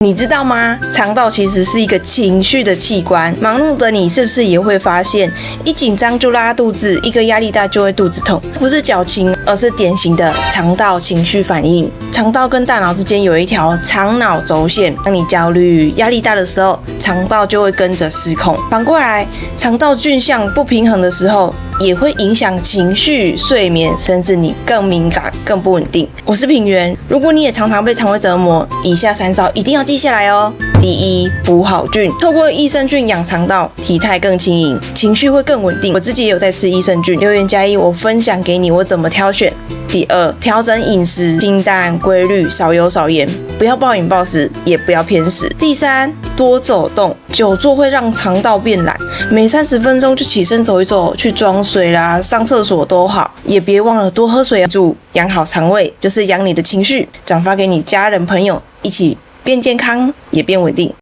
你知道吗？肠道其实是一个情绪的器官。忙碌的你是不是也会发现，一紧张就拉肚子，一个压力大就会肚子痛？不是矫情，而是典型的肠道情绪反应。肠道跟大脑之间有一条肠脑轴线，当你焦虑、压力大的时候，肠道就会跟着失控。反过来，肠道菌相不平衡的时候，也会影响情绪、睡眠，甚至你更敏感、更不稳定。我是品源，如果你也常常被肠胃折磨，以下3招一定要记下来哦。第一，补好菌，透过益生菌养肠道，体态更轻盈，情绪会更稳定。我自己也有在吃益生菌，留言加1，我分享给你我怎么挑选。第二，调整饮食，清淡规律，少油少盐，不要暴饮暴食，也不要偏食。第三，多走动，久坐会让肠道变懒，每30分钟就起身走一走，去装水啦，上厕所都好，也别忘了多喝水。养好肠胃就是养你的情绪，转发给你家人朋友，一起变健康也变稳定。